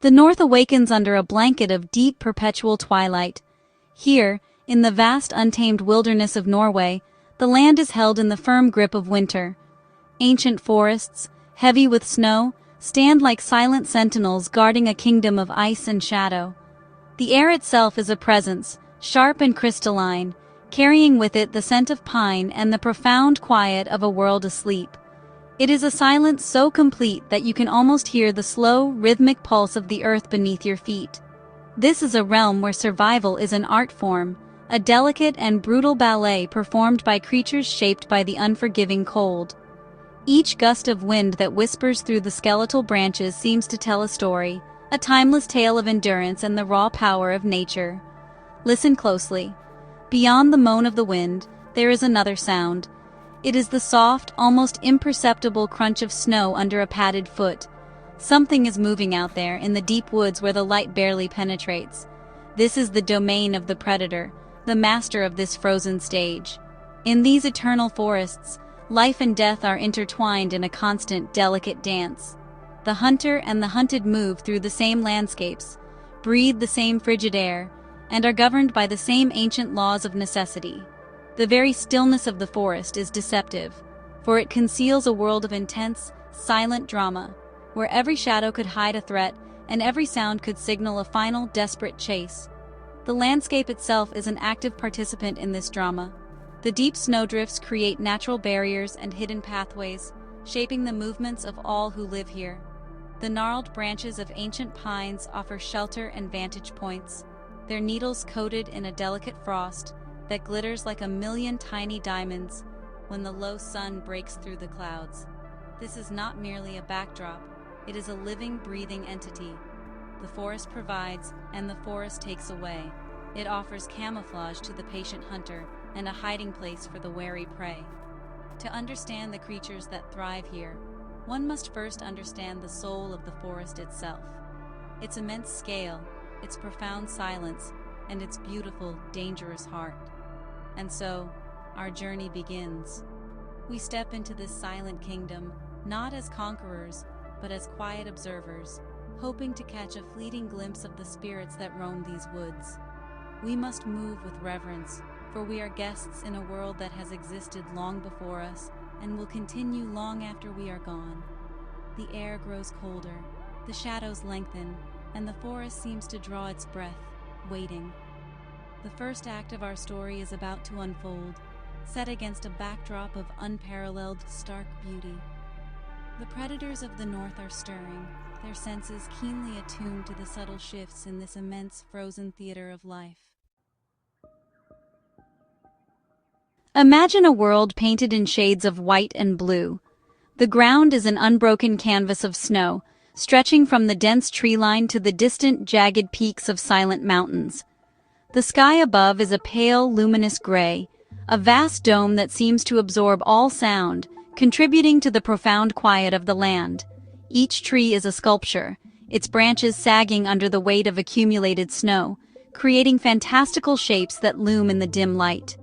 The north awakens under a blanket of deep perpetual twilight. Here, in the vast untamed wilderness of Norway, the land is held in the firm grip of winter. Ancient forests, heavy with snow, stand like silent sentinels guarding a kingdom of ice and shadow. The air itself is a presence, sharp and crystalline, carrying with it the scent of pine and the profound quiet of a world asleep. It is a silence so complete that you can almost hear the slow, rhythmic pulse of the earth beneath your feet. This is a realm where survival is an art form, a delicate and brutal ballet performed by creatures shaped by the unforgiving cold. Each gust of wind that whispers through the skeletal branches seems to tell a story, a timeless tale of endurance and the raw power of nature. Listen closely. Beyond the moan of the wind, there is another sound. It is the soft, almost imperceptible crunch of snow under a padded foot. Something is moving out there in the deep woods where the light barely penetrates. This is the domain of the predator, the master of this frozen stage. In these eternal forests, life and death are intertwined in a constant, delicate dance. The hunter and the hunted move through the same landscapes, breathe the same frigid air, and are governed by the same ancient laws of necessity. The very stillness of the forest is deceptive, for it conceals a world of intense, silent drama, where every shadow could hide a threat and every sound could signal a final, desperate chase. The landscape itself is an active participant in this drama. The deep snowdrifts create natural barriers and hidden pathways, shaping the movements of all who live here. The gnarled branches of ancient pines offer shelter and vantage points, their needles coated in a delicate frost that glitters like a million tiny diamonds when the low sun breaks through the clouds. This is not merely a backdrop, it is a living, breathing entity. The forest provides, and the forest takes away. It offers camouflage to the patient hunter and a hiding place for the wary prey. To understand the creatures that thrive here, one must first understand the soul of the forest itself. Its immense scale, its profound silence, and its beautiful, dangerous heart. And so, our journey begins. We step into this silent kingdom, not as conquerors, but as quiet observers, hoping to catch a fleeting glimpse of the spirits that roam these woods. We must move with reverence, for we are guests in a world that has existed long before us and will continue long after we are gone. The air grows colder, the shadows lengthen, and the forest seems to draw its breath, waiting. The first act of our story is about to unfold, set against a backdrop of unparalleled, stark beauty. The predators of the north are stirring, their senses keenly attuned to the subtle shifts in this immense frozen theater of life. Imagine a world painted in shades of white and blue. The ground is an unbroken canvas of snow, stretching from the dense tree line to the distant, jagged peaks of silent mountains. The sky above is a pale, luminous gray, a vast dome that seems to absorb all sound, contributing to the profound quiet of the land. Each tree is a sculpture, its branches sagging under the weight of accumulated snow, creating fantastical shapes that loom in the dim light.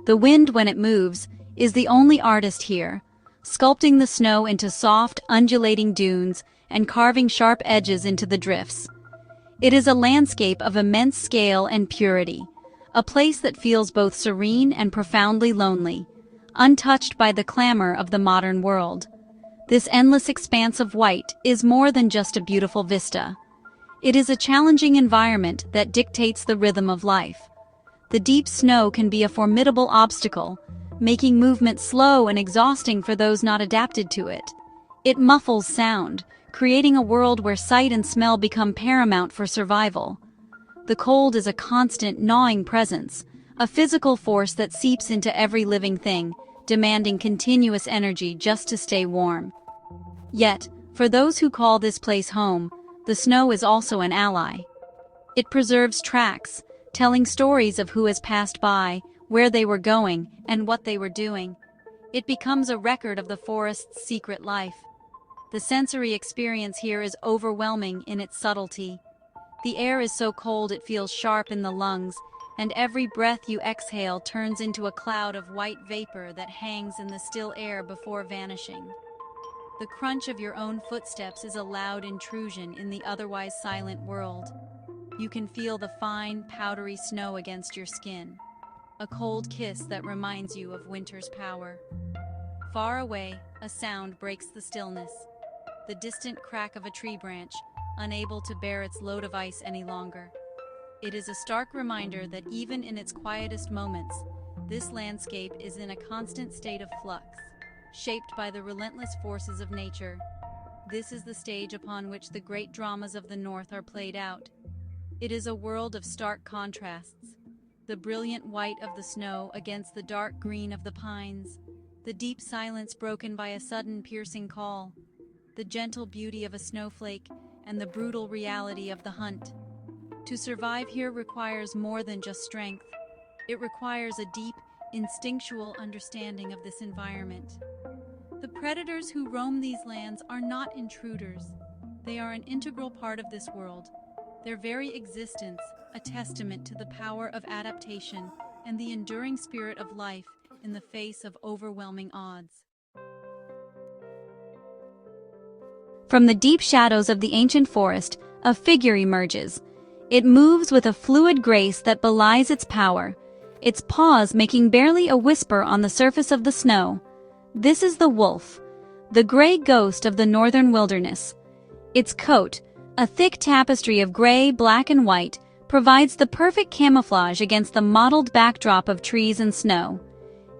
The wind, when it moves, is the only artist here, sculpting the snow into soft, undulating dunes and carving sharp edges into the drifts. It is a landscape of immense scale and purity, a place that feels both serene and profoundly lonely, untouched by the clamor of the modern world. This endless expanse of white is more than just a beautiful vista. It is a challenging environment that dictates the rhythm of life. The deep snow can be a formidable obstacle, making movement slow and exhausting for those not adapted to it. It muffles sound, creating a world where sight and smell become paramount for survival. The cold is a constant, gnawing presence, a physical force that seeps into every living thing, demanding continuous energy just to stay warm. Yet, for those who call this place home, the snow is also an ally. It preserves tracks, telling stories of who has passed by, where they were going, and what they were doing. It becomes a record of the forest's secret life. The sensory experience here is overwhelming in its subtlety. The air is so cold it feels sharp in the lungs, and every breath you exhale turns into a cloud of white vapor that hangs in the still air before vanishing. The crunch of your own footsteps is a loud intrusion in the otherwise silent world. You can feel the fine, powdery snow against your skin, a cold kiss that reminds you of winter's power. Far away, a sound breaks the stillness, the distant crack of a tree branch, unable to bear its load of ice any longer. It is a stark reminder that even in its quietest moments, this landscape is in a constant state of flux, shaped by the relentless forces of nature. This is the stage upon which the great dramas of the North are played out. It is a world of stark contrasts. The brilliant white of the snow against the dark green of the pines, the deep silence broken by a sudden piercing call, the gentle beauty of a snowflake, and the brutal reality of the hunt. To survive here requires more than just strength. It requires a deep, instinctual understanding of this environment. The predators who roam these lands are not intruders. They are an integral part of this world, their very existence a testament to the power of adaptation and the enduring spirit of life in the face of overwhelming odds. From the deep shadows of the ancient forest, a figure emerges. It moves with a fluid grace that belies its power, its paws making barely a whisper on the surface of the snow. This is the wolf, the gray ghost of the northern wilderness. Its coat, a thick tapestry of gray, black, and white, provides the perfect camouflage against the mottled backdrop of trees and snow.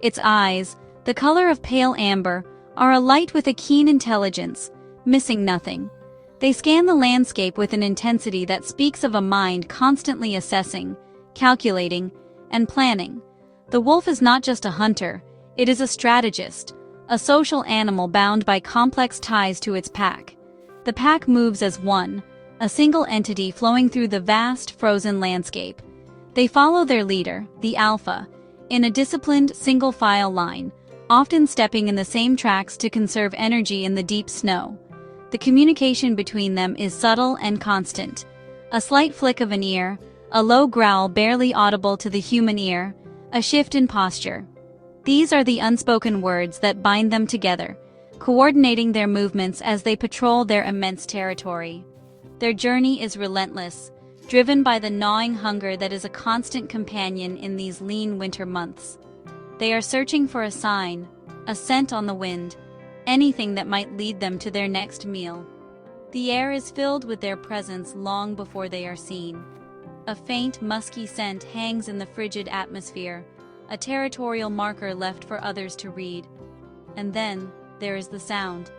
Its eyes, the color of pale amber, are alight with a keen intelligence, missing nothing. They scan the landscape with an intensity that speaks of a mind constantly assessing, calculating, and planning. The wolf is not just a hunter, it is a strategist, a social animal bound by complex ties to its pack. The pack moves as one, a single entity flowing through the vast, frozen landscape. They follow their leader, the alpha, in a disciplined, single-file line, often stepping in the same tracks to conserve energy in the deep snow. The communication between them is subtle and constant. A slight flick of an ear, a low growl barely audible to the human ear, a shift in posture. These are the unspoken words that bind them together, coordinating their movements as they patrol their immense territory. Their journey is relentless, driven by the gnawing hunger that is a constant companion in these lean winter months. They are searching for a sign, a scent on the wind, anything that might lead them to their next meal. The air is filled with their presence long before they are seen. A faint, musky scent hangs in the frigid atmosphere, a territorial marker left for others to read. And then, there is the sound.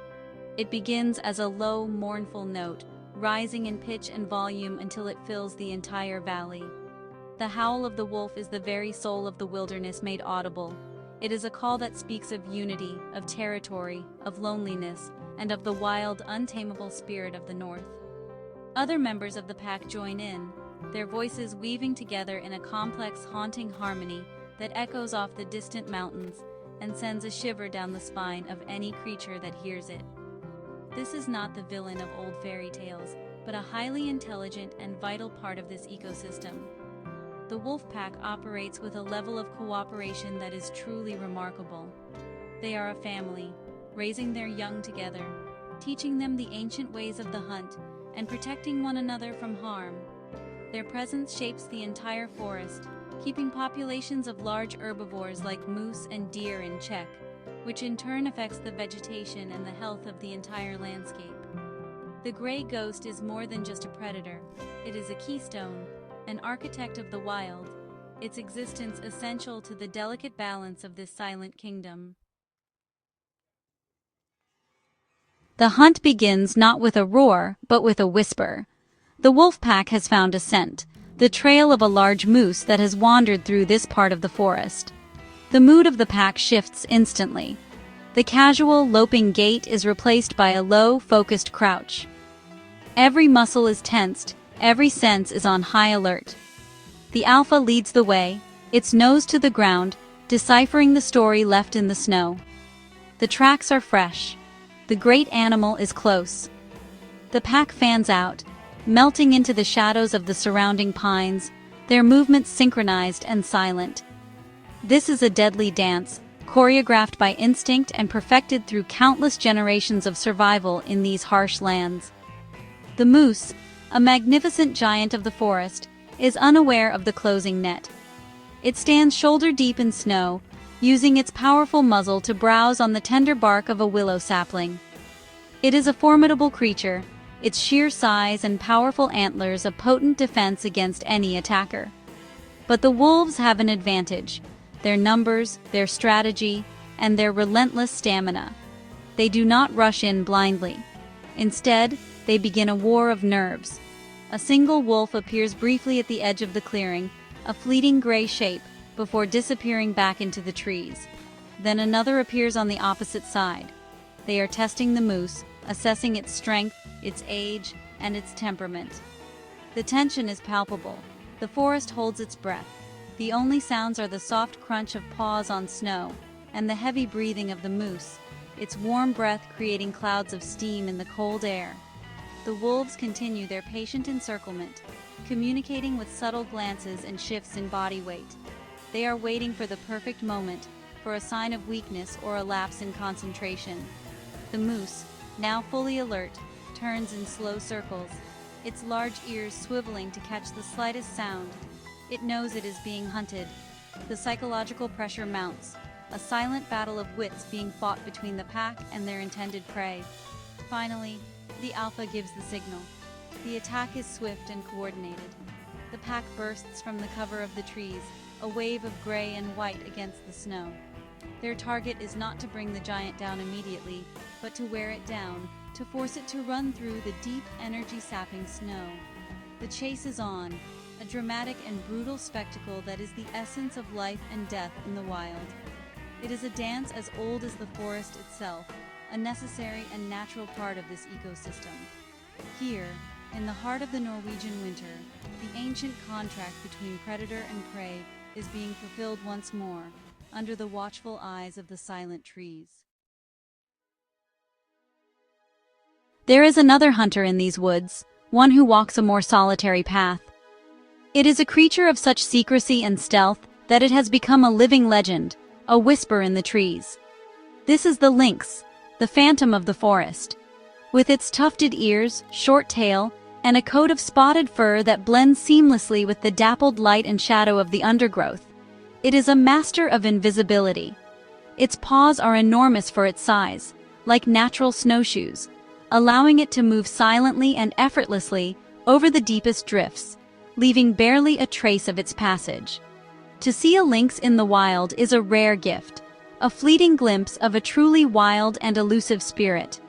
It begins as a low, mournful note, rising in pitch and volume until it fills the entire valley. The howl of the wolf is the very soul of the wilderness made audible. It is a call that speaks of unity, of territory, of loneliness, and of the wild, untamable spirit of the north. Other members of the pack join in, their voices weaving together in a complex, haunting harmony that echoes off the distant mountains and sends a shiver down the spine of any creature that hears it. This is not the villain of old fairy tales, but a highly intelligent and vital part of this ecosystem. The wolf pack operates with a level of cooperation that is truly remarkable. They are a family, raising their young together, teaching them the ancient ways of the hunt, and protecting one another from harm. Their presence shapes the entire forest, keeping populations of large herbivores like moose and deer in check, which in turn affects the vegetation and the health of the entire landscape. The gray ghost is more than just a predator. It is a keystone, an architect of the wild, its existence essential to the delicate balance of this silent kingdom. The hunt begins not with a roar, but with a whisper. The wolf pack has found a scent, the trail of a large moose that has wandered through this part of the forest. The mood of the pack shifts instantly. The casual, loping gait is replaced by a low, focused crouch. Every muscle is tensed, every sense is on high alert. The alpha leads the way, its nose to the ground, deciphering the story left in the snow. The tracks are fresh. The great animal is close. The pack fans out, melting into the shadows of the surrounding pines, their movements synchronized and silent. This is a deadly dance, choreographed by instinct and perfected through countless generations of survival in these harsh lands. The moose, a magnificent giant of the forest, is unaware of the closing net. It stands shoulder-deep in snow, using its powerful muzzle to browse on the tender bark of a willow sapling. It is a formidable creature, its sheer size and powerful antlers a potent defense against any attacker. But the wolves have an advantage: their numbers, their strategy, and their relentless stamina. They do not rush in blindly. Instead, they begin a war of nerves. A single wolf appears briefly at the edge of the clearing, a fleeting gray shape, before disappearing back into the trees. Then another appears on the opposite side. They are testing the moose, assessing its strength, its age, and its temperament. The tension is palpable. The forest holds its breath. The only sounds are the soft crunch of paws on snow, and the heavy breathing of the moose, its warm breath creating clouds of steam in the cold air. The wolves continue their patient encirclement, communicating with subtle glances and shifts in body weight. They are waiting for the perfect moment, for a sign of weakness or a lapse in concentration. The moose, now fully alert, turns in slow circles, its large ears swiveling to catch the slightest sound. It knows it is being hunted. The psychological pressure mounts, a silent battle of wits being fought between the pack and their intended prey. Finally, the alpha gives the signal. The attack is swift and coordinated. The pack bursts from the cover of the trees, a wave of gray and white against the snow. Their target is not to bring the giant down immediately, but to wear it down, to force it to run through the deep, energy-sapping snow. The chase is on, a dramatic and brutal spectacle that is the essence of life and death in the wild. It is a dance as old as the forest itself, a necessary and natural part of this ecosystem. Here, in the heart of the Norwegian winter, the ancient contract between predator and prey is being fulfilled once more, under the watchful eyes of the silent trees. There is another hunter in these woods, one who walks a more solitary path. It is a creature of such secrecy and stealth that it has become a living legend, a whisper in the trees. This is the lynx, the phantom of the forest. With its tufted ears, short tail, and a coat of spotted fur that blends seamlessly with the dappled light and shadow of the undergrowth, it is a master of invisibility. Its paws are enormous for its size, like natural snowshoes, allowing it to move silently and effortlessly over the deepest drifts, leaving barely a trace of its passage. To see a lynx in the wild is a rare gift, a fleeting glimpse of a truly wild and elusive spirit.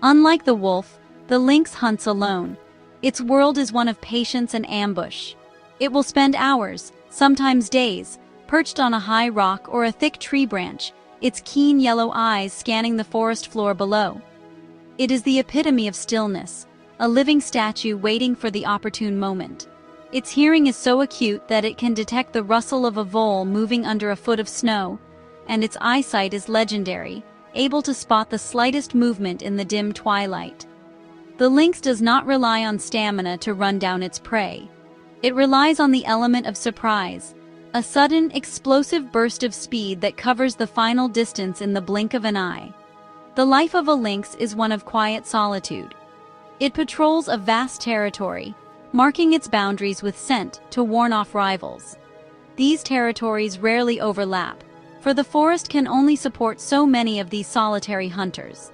Unlike the wolf, the lynx hunts alone. Its world is one of patience and ambush. It will spend hours, sometimes days, perched on a high rock or a thick tree branch, its keen yellow eyes scanning the forest floor below. It is the epitome of stillness, a living statue waiting for the opportune moment. Its hearing is so acute that it can detect the rustle of a vole moving under a foot of snow, and its eyesight is legendary, able to spot the slightest movement in the dim twilight. The lynx does not rely on stamina to run down its prey. It relies on the element of surprise, a sudden, explosive burst of speed that covers the final distance in the blink of an eye. The life of a lynx is one of quiet solitude. It patrols a vast territory, marking its boundaries with scent to warn off rivals. These territories rarely overlap, for the forest can only support so many of these solitary hunters.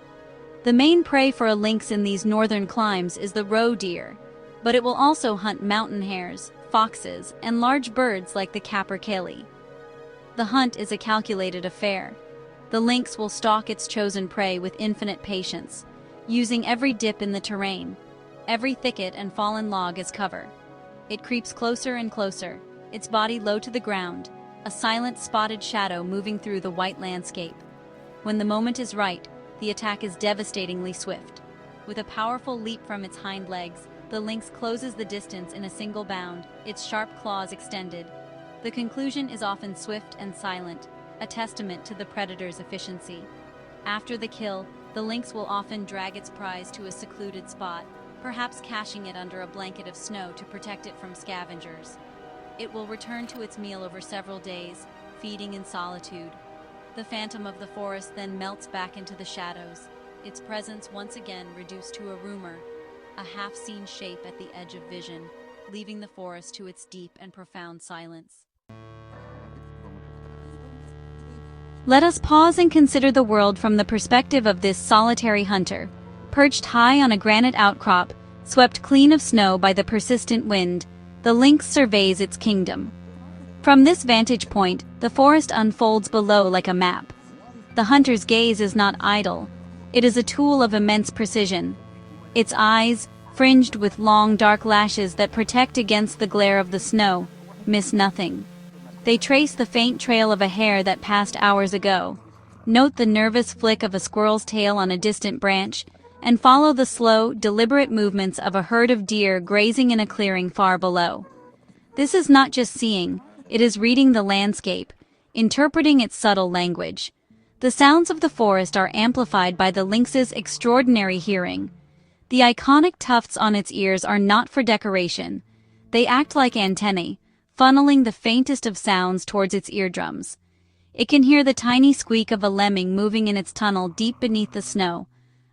The main prey for a lynx in these northern climes is the roe deer, but it will also hunt mountain hares, foxes, and large birds like the capercaillie. The hunt is a calculated affair. The lynx will stalk its chosen prey with infinite patience, using every dip in the terrain, every thicket and fallen log as cover. It creeps closer and closer, its body low to the ground, a silent spotted shadow moving through the white landscape. When the moment is right, the attack is devastatingly swift. With a powerful leap from its hind legs, the lynx closes the distance in a single bound, its sharp claws extended. The conclusion is often swift and silent, a testament to the predator's efficiency. After the kill, the lynx will often drag its prize to a secluded spot, perhaps caching it under a blanket of snow to protect it from scavengers. It will return to its meal over several days, feeding in solitude. The phantom of the forest then melts back into the shadows, its presence once again reduced to a rumor, a half-seen shape at the edge of vision, leaving the forest to its deep and profound silence. Let us pause and consider the world from the perspective of this solitary hunter. Perched high on a granite outcrop, swept clean of snow by the persistent wind, the lynx surveys its kingdom. From this vantage point, the forest unfolds below like a map. The hunter's gaze is not idle. It is a tool of immense precision. Its eyes, fringed with long dark lashes that protect against the glare of the snow, miss nothing. They trace the faint trail of a hare that passed hours ago, note the nervous flick of a squirrel's tail on a distant branch, and follow the slow, deliberate movements of a herd of deer grazing in a clearing far below. This is not just seeing, it is reading the landscape, interpreting its subtle language. The sounds of the forest are amplified by the lynx's extraordinary hearing. The iconic tufts on its ears are not for decoration. They act like antennae, funneling the faintest of sounds towards its eardrums. It can hear the tiny squeak of a lemming moving in its tunnel deep beneath the snow,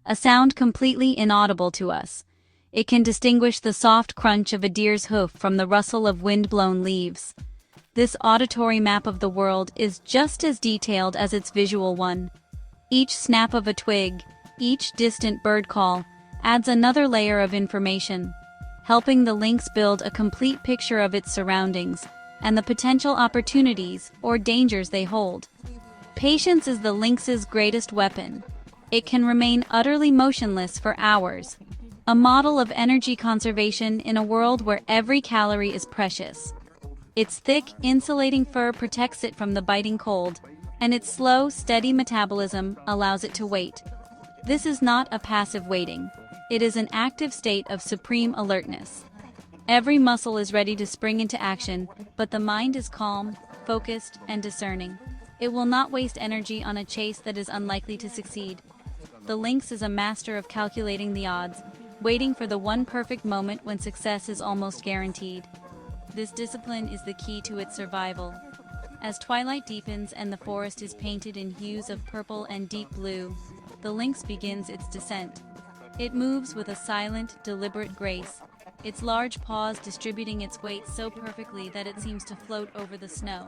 a sound completely inaudible to us. It can distinguish the soft crunch of a deer's hoof from the rustle of wind-blown leaves. This auditory map of the world is just as detailed as its visual one. Each snap of a twig, each distant bird call, adds another layer of information, helping the lynx build a complete picture of its surroundings and the potential opportunities or dangers they hold. Patience is the lynx's greatest weapon. It can remain utterly motionless for hours, a model of energy conservation in a world where every calorie is precious. Its thick, insulating fur protects it from the biting cold, and its slow, steady metabolism allows it to wait. This is not a passive waiting. It is an active state of supreme alertness. Every muscle is ready to spring into action, but the mind is calm, focused, and discerning. It will not waste energy on a chase that is unlikely to succeed. The lynx is a master of calculating the odds, waiting for the one perfect moment when success is almost guaranteed. This discipline is the key to its survival. As twilight deepens and the forest is painted in hues of purple and deep blue, the lynx begins its descent. It moves with a silent, deliberate grace, its large paws distributing its weight so perfectly that it seems to float over the snow.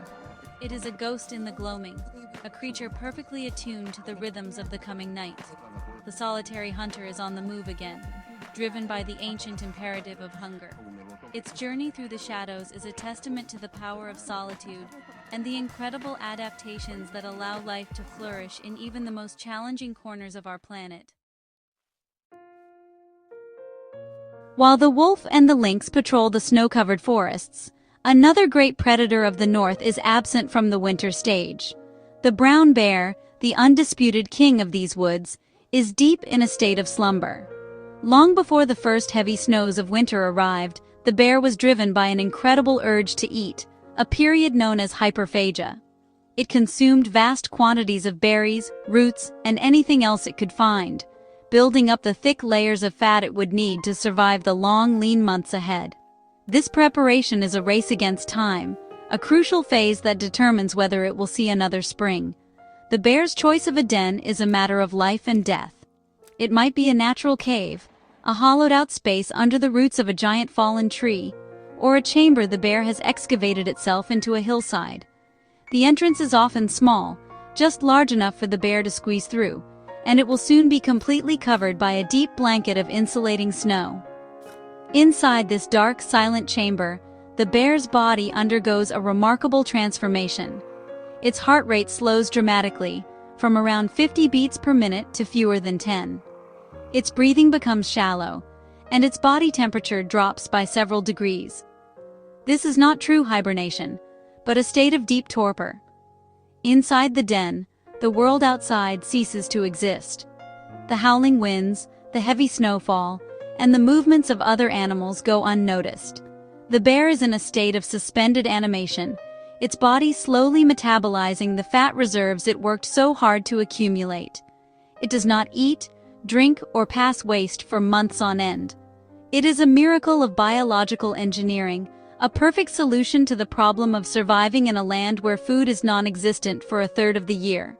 It is a ghost in the gloaming, a creature perfectly attuned to the rhythms of the coming night. The solitary hunter is on the move again, driven by the ancient imperative of hunger. Its journey through the shadows is a testament to the power of solitude and the incredible adaptations that allow life to flourish in even the most challenging corners of our planet. While the wolf and the lynx patrol the snow-covered forests, another great predator of the north is absent from the winter stage. The brown bear, the undisputed king of these woods, is deep in a state of slumber. Long before the first heavy snows of winter arrived, the bear was driven by an incredible urge to eat, a period known as hyperphagia. It consumed vast quantities of berries, roots, and anything else it could find, building up the thick layers of fat it would need to survive the long, lean months ahead. This preparation is a race against time, a crucial phase that determines whether it will see another spring. The bear's choice of a den is a matter of life and death. It might be a natural cave, a hollowed-out space under the roots of a giant fallen tree, or a chamber the bear has excavated itself into a hillside. The entrance is often small, just large enough for the bear to squeeze through, and it will soon be completely covered by a deep blanket of insulating snow. Inside this dark, silent chamber, the bear's body undergoes a remarkable transformation. Its heart rate slows dramatically, from around 50 beats per minute to fewer than 10. Its breathing becomes shallow, and its body temperature drops by several degrees. This is not true hibernation, but a state of deep torpor. Inside the den, the world outside ceases to exist. The howling winds, the heavy snowfall, and the movements of other animals go unnoticed. The bear is in a state of suspended animation, its body slowly metabolizing the fat reserves it worked so hard to accumulate. It does not eat, drink, or pass waste for months on end. It is a miracle of biological engineering, a perfect solution to the problem of surviving in a land where food is non-existent for a third of the year.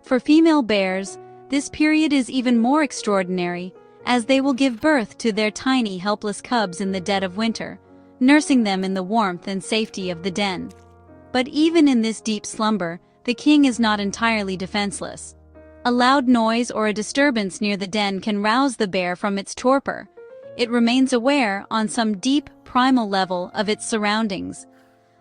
For female bears, this period is even more extraordinary, as they will give birth to their tiny, helpless cubs in the dead of winter, nursing them in the warmth and safety of the den. But even in this deep slumber, the king is not entirely defenseless. A loud noise or a disturbance near the den can rouse the bear from its torpor. It remains aware, on some deep, primal level, of its surroundings.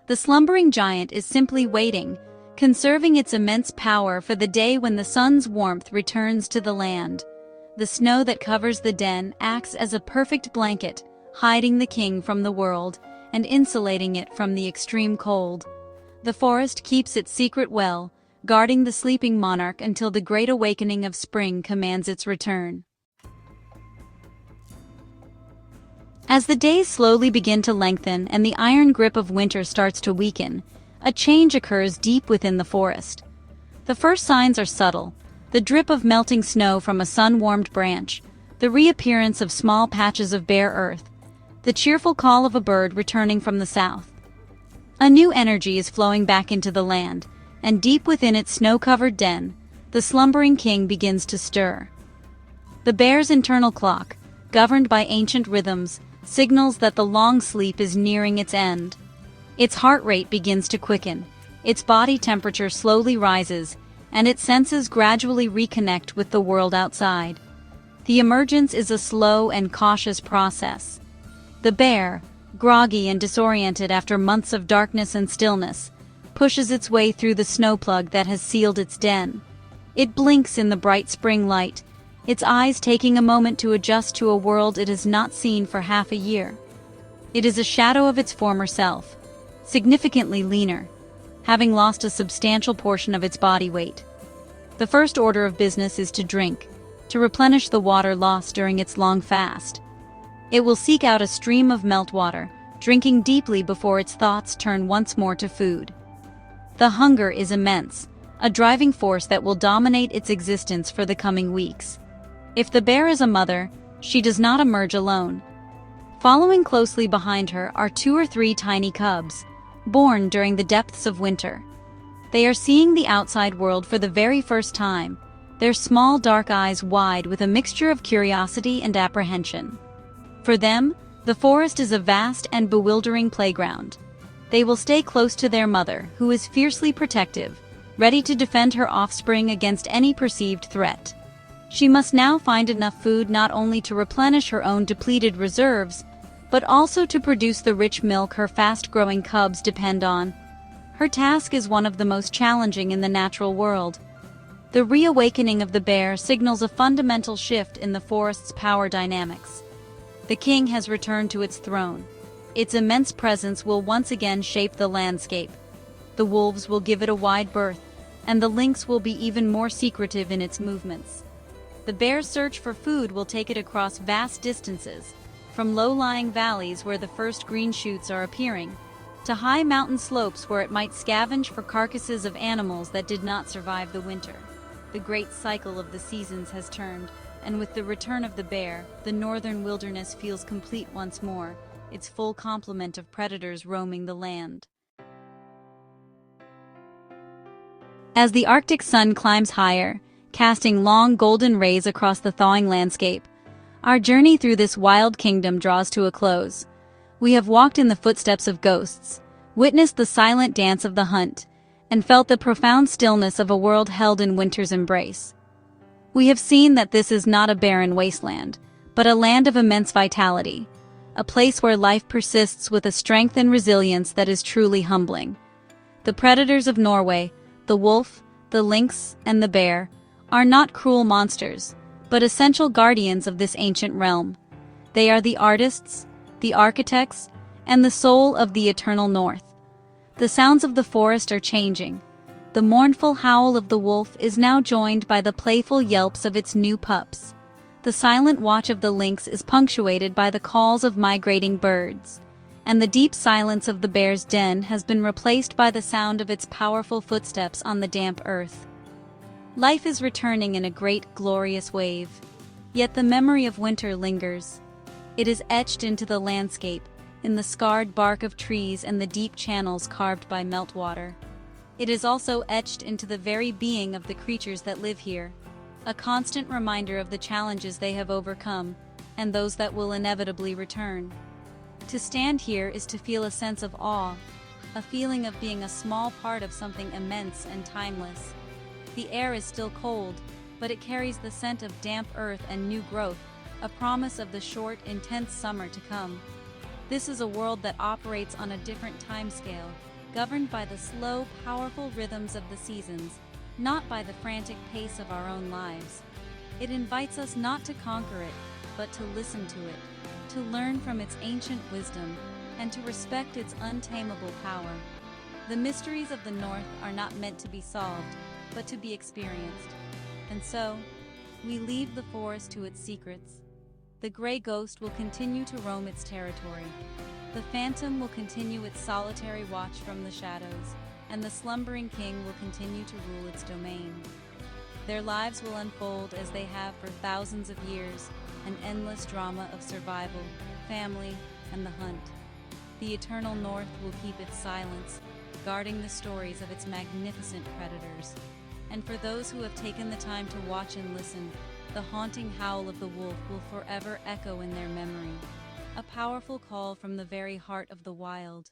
The slumbering giant is simply waiting, conserving its immense power for the day when the sun's warmth returns to the land. The snow that covers the den acts as a perfect blanket, hiding the king from the world and insulating it from the extreme cold. The forest keeps its secret well, guarding the sleeping monarch until the great awakening of spring commands its return. As the days slowly begin to lengthen and the iron grip of winter starts to weaken, a change occurs deep within the forest. The first signs are subtle: the drip of melting snow from a sun-warmed branch, the reappearance of small patches of bare earth, the cheerful call of a bird returning from the south. A new energy is flowing back into the land, and deep within its snow-covered den, the slumbering king begins to stir. The bear's internal clock, governed by ancient rhythms, signals that the long sleep is nearing its end. Its heart rate begins to quicken, its body temperature slowly rises, and its senses gradually reconnect with the world outside. The emergence is a slow and cautious process. The bear, groggy and disoriented after months of darkness and stillness, pushes its way through the snow plug that has sealed its den. It blinks in the bright spring light, its eyes taking a moment to adjust to a world it has not seen for half a year. It is a shadow of its former self, significantly leaner, having lost a substantial portion of its body weight. The first order of business is to drink, to replenish the water lost during its long fast. It will seek out a stream of meltwater, drinking deeply before its thoughts turn once more to food. The hunger is immense, a driving force that will dominate its existence for the coming weeks. If the bear is a mother, she does not emerge alone. Following closely behind her are 2 or 3 tiny cubs, born during the depths of winter. They are seeing the outside world for the very first time, their small dark eyes wide with a mixture of curiosity and apprehension. For them, the forest is a vast and bewildering playground. They will stay close to their mother, who is fiercely protective, ready to defend her offspring against any perceived threat. She must now find enough food not only to replenish her own depleted reserves, but also to produce the rich milk her fast-growing cubs depend on. Her task is one of the most challenging in the natural world. The reawakening of the bear signals a fundamental shift in the forest's power dynamics. The king has returned to its throne. Its immense presence will once again shape the landscape. The wolves will give it a wide berth, and the lynx will be even more secretive in its movements. The bear's search for food will take it across vast distances, from low-lying valleys where the first green shoots are appearing, to high mountain slopes where it might scavenge for carcasses of animals that did not survive the winter. The great cycle of the seasons has turned, and with the return of the bear, the northern wilderness feels complete once more, its full complement of predators roaming the land. As the Arctic sun climbs higher, casting long golden rays across the thawing landscape, our journey through this wild kingdom draws to a close. We have walked in the footsteps of ghosts, witnessed the silent dance of the hunt, and felt the profound stillness of a world held in winter's embrace. We have seen that this is not a barren wasteland, but a land of immense vitality, a place where life persists with a strength and resilience that is truly humbling. The predators of Norway, the wolf, the lynx, and the bear, are not cruel monsters, but essential guardians of this ancient realm. They are the artists, the architects, and the soul of the eternal north. The sounds of the forest are changing. The mournful howl of the wolf is now joined by the playful yelps of its new pups. The silent watch of the lynx is punctuated by the calls of migrating birds, and the deep silence of the bear's den has been replaced by the sound of its powerful footsteps on the damp earth. Life is returning in a great, glorious wave, yet the memory of winter lingers. It is etched into the landscape, in the scarred bark of trees and the deep channels carved by meltwater. It is also etched into the very being of the creatures that live here, a constant reminder of the challenges they have overcome and those that will inevitably return. To stand here is to feel a sense of awe, a feeling of being a small part of something immense and timeless. The air is still cold, but it carries the scent of damp earth and new growth, a promise of the short, intense summer to come. This is a world that operates on a different timescale, governed by the slow, powerful rhythms of the seasons, not by the frantic pace of our own lives. It invites us not to conquer it, but to listen to it, to learn from its ancient wisdom, and to respect its untamable power. The mysteries of the North are not meant to be solved, but to be experienced. And so, we leave the forest to its secrets. The gray ghost will continue to roam its territory. The phantom will continue its solitary watch from the shadows, and the slumbering king will continue to rule its domain. Their lives will unfold as they have for thousands of years, an endless drama of survival, family, and the hunt. The eternal North will keep its silence, guarding the stories of its magnificent predators. And for those who have taken the time to watch and listen, the haunting howl of the wolf will forever echo in their memory, a powerful call from the very heart of the wild.